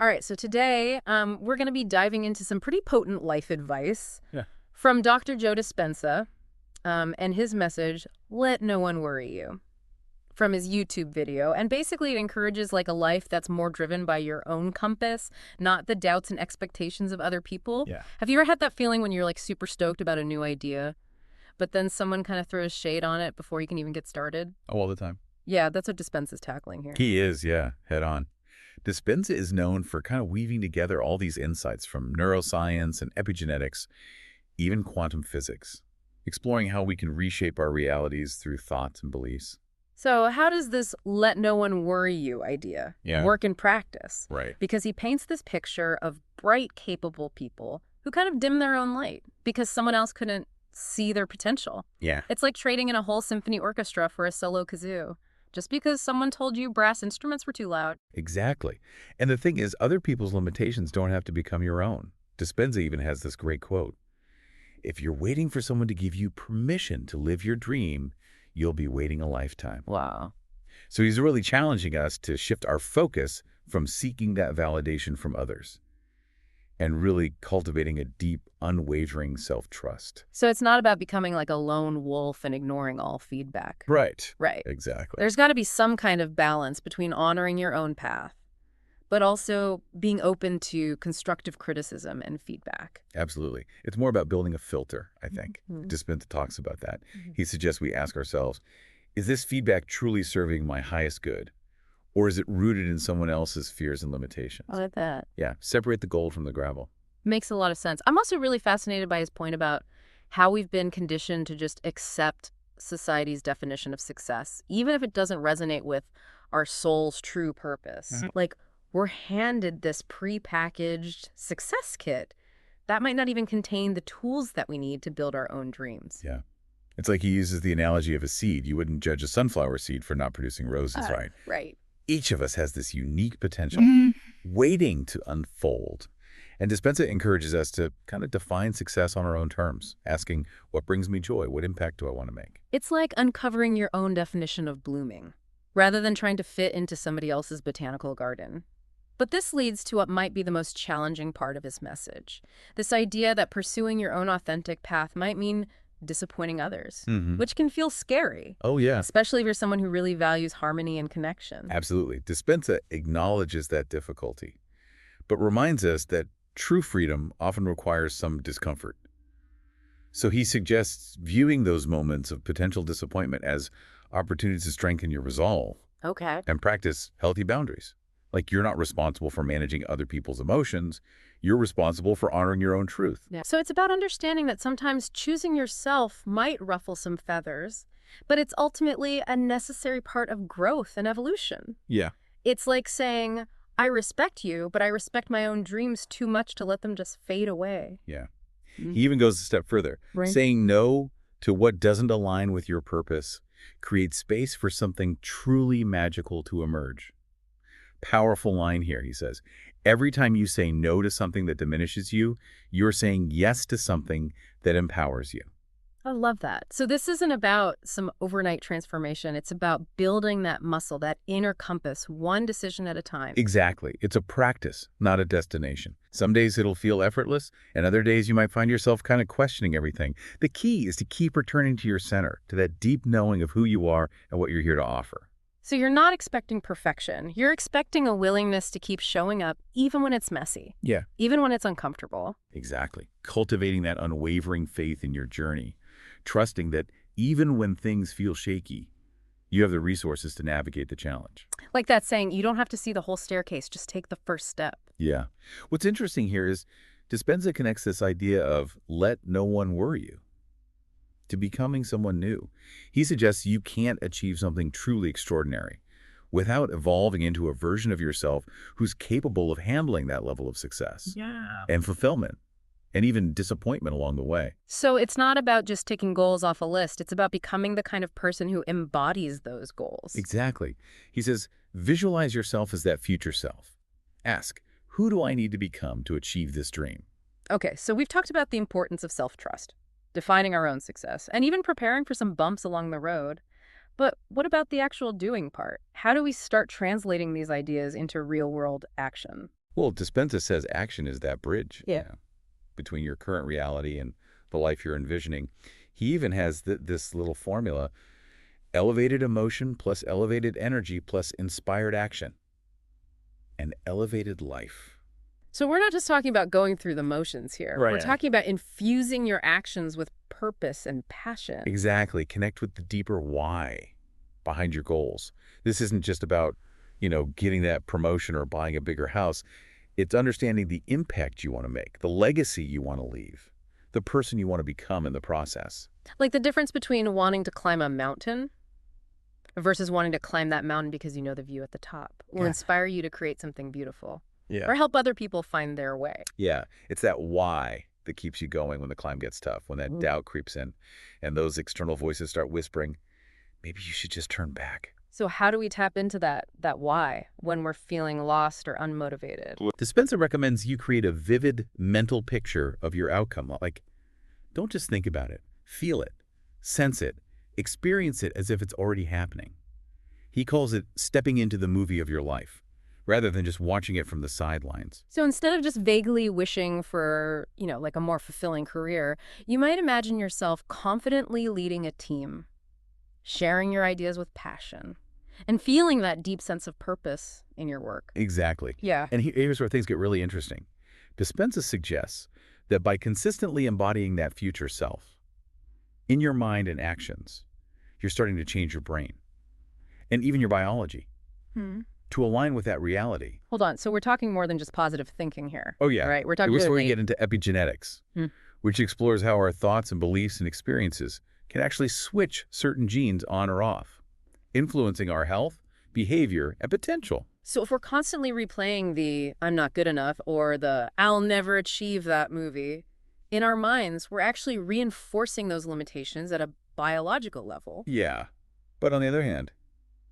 All right, so today we're going to be diving into some pretty potent life advice Yeah. from Dr. Joe Dispenza and his message, Let No One Worry You, from his YouTube video. And basically it encourages like a life that's more driven by your own compass, not the doubts and expectations of other people. Yeah. Have you ever had that feeling when you're like super stoked about a new idea, but then someone kind of throws shade on it before you can even get started? Oh, all the time. Yeah, that's what Dispenza's tackling here. He is, yeah, head on. Dispenza is known for kind of weaving together all these insights from neuroscience and epigenetics, even quantum physics, exploring how we can reshape our realities through thoughts and beliefs. So how does this let no one worry you idea work in practice? Right. Because he paints this picture of bright, capable people who kind of dim their own light because someone else couldn't see their potential. Yeah. It's like trading in a whole symphony orchestra for a solo kazoo, just because someone told you brass instruments were too loud. Exactly. And the thing is, other people's limitations don't have to become your own. Dispenza even has this great quote. If you're waiting for someone to give you permission to live your dream, you'll be waiting a lifetime. Wow. So he's really challenging us to shift our focus from seeking that validation from others and really cultivating a deep, unwavering self-trust. So it's not about becoming like a lone wolf and ignoring all feedback. Right. Right. Exactly. There's got to be some kind of balance between honoring your own path, but also being open to constructive criticism and feedback. Absolutely. It's more about building a filter, I think. Mhm. Dispenza talks about that. Mhm. He suggests we ask ourselves, is this feedback truly serving my highest good? Or is it rooted in someone else's fears and limitations? I like that. Yeah, separate the gold from the gravel. Makes a lot of sense. I'm also really fascinated by his point about how we've been conditioned to just accept society's definition of success, even if it doesn't resonate with our soul's true purpose. Like, we're handed this prepackaged success kit that might not even contain the tools that we need to build our own dreams. Yeah. It's like he uses the analogy of a seed. You wouldn't judge a sunflower seed for not producing roses, right? Right. Each of us has this unique potential waiting to unfold. And Dispenza encourages us to kind of define success on our own terms, asking, what brings me joy? What impact do I want to make? It's like uncovering your own definition of blooming, rather than trying to fit into somebody else's botanical garden. But this leads to what might be the most challenging part of his message. This idea that pursuing your own authentic path might mean disappointing others, which can feel scary. Oh, yeah. Especially if you're someone who really values harmony and connection. Absolutely. Dispenza acknowledges that difficulty, but reminds us that true freedom often requires some discomfort. So he suggests viewing those moments of potential disappointment as opportunities to strengthen your resolve Okay. and practice healthy boundaries. Like, you're not responsible for managing other people's emotions. You're responsible for honoring your own truth. Yeah. So it's about understanding that sometimes choosing yourself might ruffle some feathers, but it's ultimately a necessary part of growth and evolution. Yeah. It's like saying, I respect you, but I respect my own dreams too much to let them just fade away. Yeah. Mhm. He even goes a step further. Right. Saying no to what doesn't align with your purpose creates space for something truly magical to emerge. Powerful line here, he says. Every time you say no to something that diminishes you, you're saying yes to something that empowers you. I love that. So this isn't about some overnight transformation. It's about building that muscle, that inner compass, one decision at a time. Exactly. It's a practice, not a destination. Some days it'll feel effortless, and other days you might find yourself kind of questioning everything. The key is to keep returning to your center, to that deep knowing of who you are and what you're here to offer. So you're not expecting perfection. You're expecting a willingness to keep showing up even when it's messy, Yeah. even when it's uncomfortable. Exactly. Cultivating that unwavering faith in your journey, trusting that even when things feel shaky, you have the resources to navigate the challenge. Like that saying, you don't have to see the whole staircase, just take the first step. Yeah. What's interesting here is Dispenza connects this idea of let no one worry you to becoming someone new. He suggests you can't achieve something truly extraordinary without evolving into a version of yourself who's capable of handling that level of success and fulfillment and even disappointment along the way. So it's not about just ticking goals off a list. It's about becoming the kind of person who embodies those goals. Exactly. He says, visualize yourself as that future self. Ask, who do I need to become to achieve this dream? Okay, so we've talked about the importance of self-trust, defining our own success, and even preparing for some bumps along the road. But what about the actual doing part? How do we start translating these ideas into real-world action? Well, Dispenza says action is that bridge, Yeah. between your current reality and the life you're envisioning. He even has this little formula: elevated emotion plus elevated energy plus inspired action. An elevated life. So we're not just talking about going through the motions here. We're Right. talking about infusing your actions with purpose and passion. Exactly. Connect with the deeper why behind your goals. This isn't just about, getting that promotion or buying a bigger house. It's understanding the impact you want to make, the legacy you want to leave, the person you want to become in the process. Like the difference between wanting to climb a mountain versus wanting to climb that mountain because you know the view at the top will Yeah. inspire you to create something beautiful Yeah. or help other people find their way. Yeah. It's that why that keeps you going when the climb gets tough, when that Mm. doubt creeps in and those external voices start whispering, maybe you should just turn back. So how do we tap into that why when we're feeling lost or unmotivated? Dispenza recommends you create a vivid mental picture of your outcome. Like, don't just think about it. Feel it, sense it, experience it as if it's already happening. He calls it stepping into the movie of your life, rather than just watching it from the sidelines. So instead of just vaguely wishing for, like a more fulfilling career, you might imagine yourself confidently leading a team, sharing your ideas with passion, and feeling that deep sense of purpose in your work. Exactly. Yeah. And here's where things get really interesting. Dispenza suggests that by consistently embodying that future self, in your mind and actions, you're starting to change your brain and even your biology Hmm. to align with that reality. Hold on. So we're talking more than just positive thinking here. Oh, yeah. Right? We're talking We're going to really. get into epigenetics, Hmm. which explores how our thoughts and beliefs and experiences can actually switch certain genes on or off, influencing our health, behavior, and potential. So if we're constantly replaying the I'm not good enough or the I'll never achieve that movie, in our minds, we're actually reinforcing those limitations at a biological level. Yeah. But on the other hand,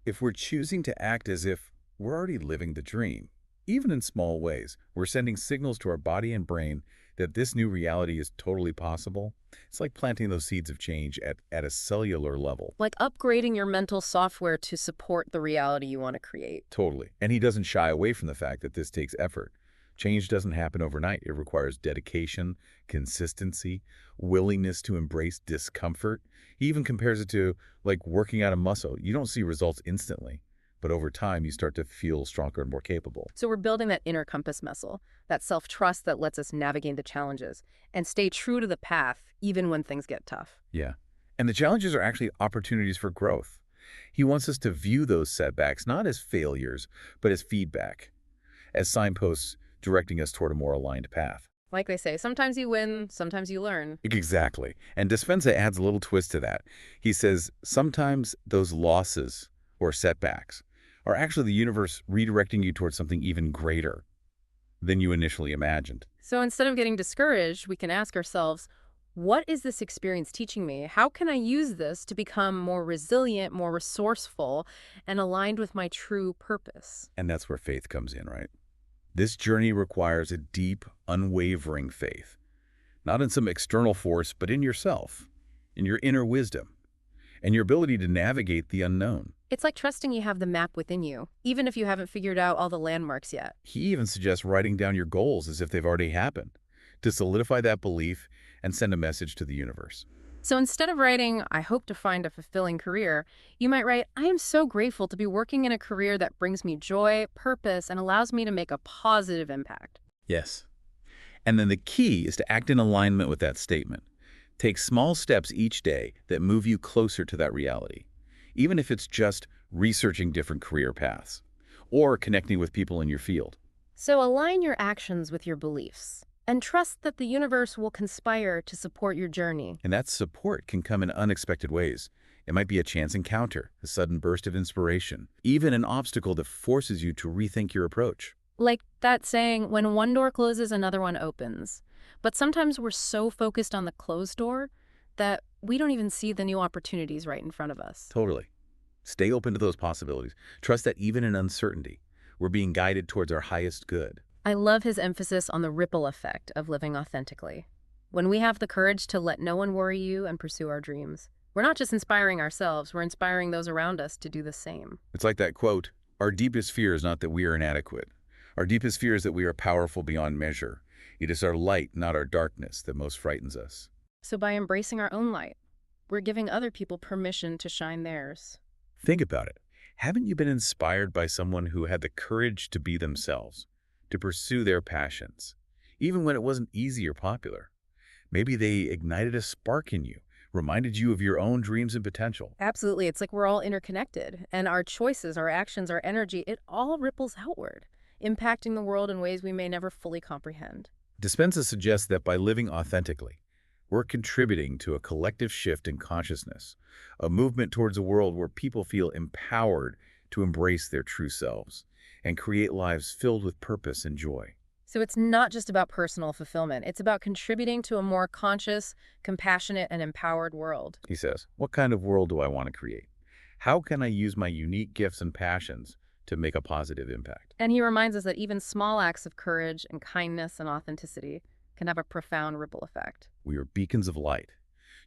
if we're choosing to act as if we're already living the dream, even in small ways, we're sending signals to our body and brain that this new reality is totally possible. It's like planting those seeds of change at a cellular level. Like upgrading your mental software to support the reality you want to create. Totally. And he doesn't shy away from the fact that this takes effort. Change doesn't happen overnight. It requires dedication, consistency, willingness to embrace discomfort. He even compares it to like working out a muscle. You don't see results instantly, but over time you start to feel stronger and more capable. So we're building that inner compass muscle, that self-trust that lets us navigate the challenges and stay true to the path even when things get tough. Yeah. And the challenges are actually opportunities for growth. He wants us to view those setbacks not as failures, but as feedback, as signposts directing us toward a more aligned path. Like they say, sometimes you win, sometimes you learn. Exactly. And Dispenza adds a little twist to that. He says sometimes those losses or setbacks are actually the universe redirecting you towards something even greater than you initially imagined. So instead of getting discouraged, we can ask ourselves, what is this experience teaching me? How can I use this to become more resilient, more resourceful, and aligned with my true purpose? And that's where faith comes in, right? This journey requires a deep, unwavering faith, not in some external force, but in yourself, in your inner wisdom, and your ability to navigate the unknown. It's like trusting you have the map within you, even if you haven't figured out all the landmarks yet. He even suggests writing down your goals as if they've already happened, to solidify that belief and send a message to the universe. So instead of writing, I hope to find a fulfilling career, you might write, I am so grateful to be working in a career that brings me joy, purpose, and allows me to make a positive impact. Yes. And then the key is to act in alignment with that statement. Take small steps each day that move you closer to that reality, even if it's just researching different career paths or connecting with people in your field. So align your actions with your beliefs and trust that the universe will conspire to support your journey. And that support can come in unexpected ways. It might be a chance encounter, a sudden burst of inspiration, even an obstacle that forces you to rethink your approach. Like that saying, when one door closes, another one opens. But sometimes we're so focused on the closed door that we don't even see the new opportunities right in front of us. Totally. Stay open to those possibilities. Trust that even in uncertainty, we're being guided towards our highest good. I love his emphasis on the ripple effect of living authentically. When we have the courage to let no one worry you and pursue our dreams, we're not just inspiring ourselves, we're inspiring those around us to do the same. It's like that quote, our deepest fear is not that we are inadequate. Our deepest fear is that we are powerful beyond measure. It is our light, not our darkness, that most frightens us. So by embracing our own light, we're giving other people permission to shine theirs. Think about it. Haven't you been inspired by someone who had the courage to be themselves, to pursue their passions, even when it wasn't easy or popular? Maybe they ignited a spark in you, reminded you of your own dreams and potential. Absolutely. It's like we're all interconnected, and our choices, our actions, our energy, it all ripples outward, impacting the world in ways we may never fully comprehend. Dispenza suggests that by living authentically, we're contributing to a collective shift in consciousness, a movement towards a world where people feel empowered to embrace their true selves and create lives filled with purpose and joy. So it's not just about personal fulfillment. It's about contributing to a more conscious, compassionate, and empowered world. He says, what kind of world do I want to create? How can I use my unique gifts and passions to make a positive impact? And he reminds us that even small acts of courage and kindness and authenticity can have a profound ripple effect. We are beacons of light,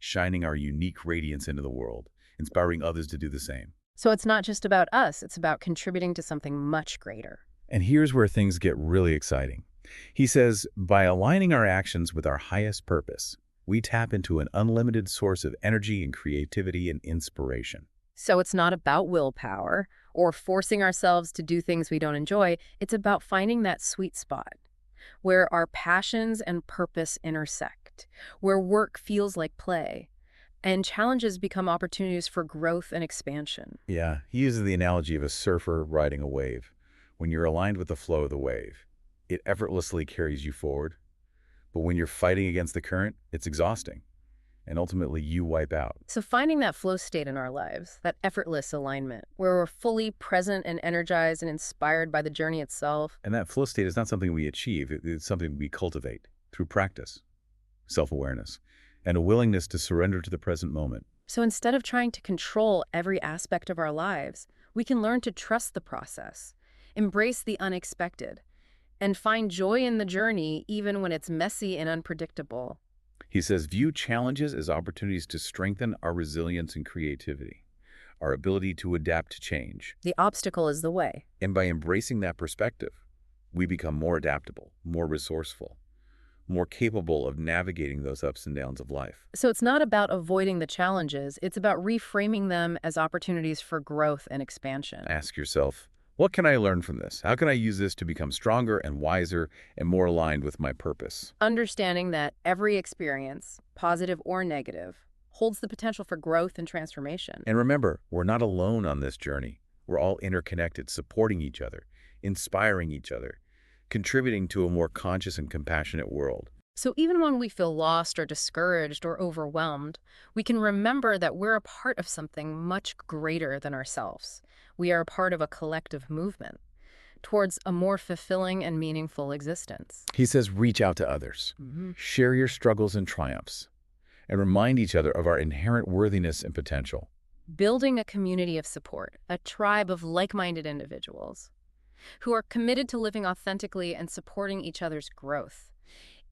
shining our unique radiance into the world, inspiring others to do the same. So it's not just about us, it's about contributing to something much greater. And here's where things get really exciting. He says, by aligning our actions with our highest purpose, we tap into an unlimited source of energy and creativity and inspiration. So it's not about willpower or forcing ourselves to do things we don't enjoy. It's about finding that sweet spot where our passions and purpose intersect, where work feels like play, and challenges become opportunities for growth and expansion. Yeah, he uses the analogy of a surfer riding a wave. When you're aligned with the flow of the wave, it effortlessly carries you forward. But when you're fighting against the current, it's exhausting. And ultimately, you wipe out. So finding that flow state in our lives, that effortless alignment, where we're fully present and energized and inspired by the journey itself. And that flow state is not something we achieve. It's something we cultivate through practice, self-awareness, and a willingness to surrender to the present moment. So instead of trying to control every aspect of our lives, we can learn to trust the process, embrace the unexpected, and find joy in the journey even when it's messy and unpredictable. He says, view challenges as opportunities to strengthen our resilience and creativity, our ability to adapt to change. The obstacle is the way. And by embracing that perspective, we become more adaptable, more resourceful, more capable of navigating those ups and downs of life. So it's not about avoiding the challenges, it's about reframing them as opportunities for growth and expansion. Ask yourself, what can I learn from this? How can I use this to become stronger and wiser and more aligned with my purpose? Understanding that every experience, positive or negative, holds the potential for growth and transformation. And remember, we're not alone on this journey. We're all interconnected, supporting each other, inspiring each other, contributing to a more conscious and compassionate world. So even when we feel lost or discouraged or overwhelmed, we can remember that we're a part of something much greater than ourselves. We are a part of a collective movement towards a more fulfilling and meaningful existence. He says, reach out to others, share your struggles and triumphs, and remind each other of our inherent worthiness and potential. Building a community of support, a tribe of like-minded individuals who are committed to living authentically and supporting each other's growth.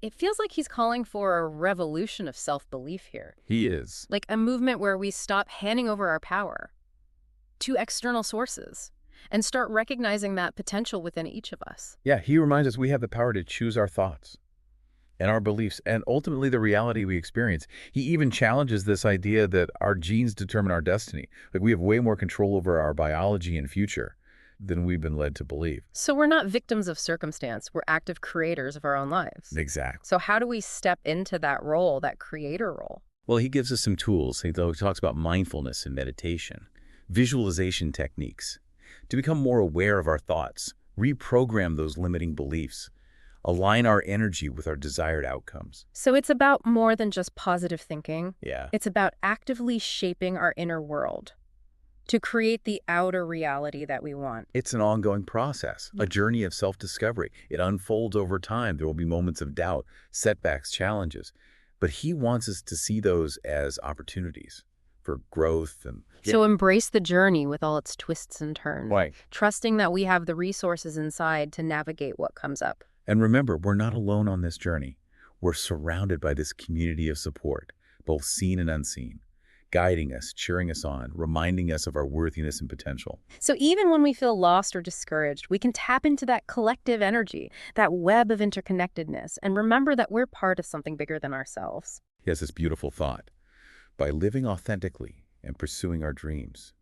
It feels like he's calling for a revolution of self-belief here. He is. Like a movement where we stop handing over our power to external sources and start recognizing that potential within each of us. Yeah, he reminds us we have the power to choose our thoughts and our beliefs and ultimately the reality we experience. He even challenges this idea that our genes determine our destiny. Like we have way more control over our biology and future than we've been led to believe. So we're not victims of circumstance. We're active creators of our own lives. Exactly. So how do we step into that role, that creator role? Well, he gives us some tools. He talks about mindfulness and meditation, visualization techniques, to become more aware of our thoughts, reprogram those limiting beliefs, align our energy with our desired outcomes. So it's about more than just positive thinking. Yeah. It's about actively shaping our inner world to create the outer reality that we want. It's an ongoing process, a journey of self-discovery. It unfolds over time. There will be moments of doubt, setbacks, challenges. But he wants us to see those as opportunities for growth. And So embrace the journey with all its twists and turns, right. trusting that we have the resources inside to navigate what comes up. And remember, we're not alone on this journey. We're surrounded by this community of support, both seen and unseen, guiding us, cheering us on, reminding us of our worthiness and potential. So even when we feel lost or discouraged, we can tap into that collective energy, that web of interconnectedness, and remember that we're part of something bigger than ourselves. He has this beautiful thought. By living authentically and pursuing our dreams,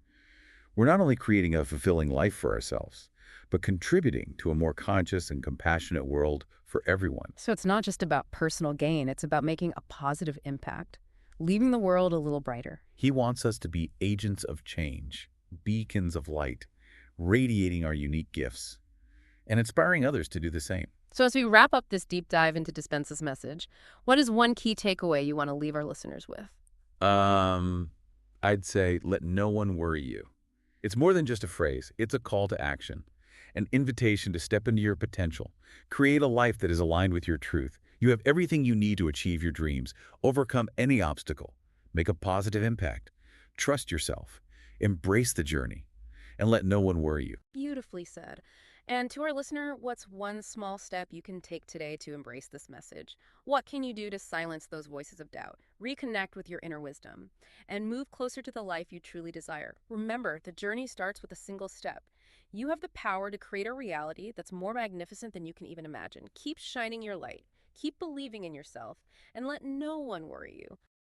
we're not only creating a fulfilling life for ourselves, but contributing to a more conscious and compassionate world for everyone. So it's not just about personal gain, it's about making a positive impact, leaving the world a little brighter. He wants us to be agents of change, beacons of light, radiating our unique gifts, and inspiring others to do the same. So as we wrap up this deep dive into Dispenza's message, what is one key takeaway you want to leave our listeners with? Um, I'd say let no one worry you. It's more than just a phrase. It's a call to action, an invitation to step into your potential, create a life that is aligned with your truth. You have everything you need to achieve your dreams, overcome any obstacle, make a positive impact. Trust yourself, embrace the journey, and let no one worry you. Beautifully said. And to our listener, what's one small step you can take today to embrace this message? What can you do to silence those voices of doubt, reconnect with your inner wisdom, and move closer to the life you truly desire? Remember, the journey starts with a single step. You have the power to create a reality that's more magnificent than you can even imagine. Keep shining your light, keep believing in yourself, and let no one worry you.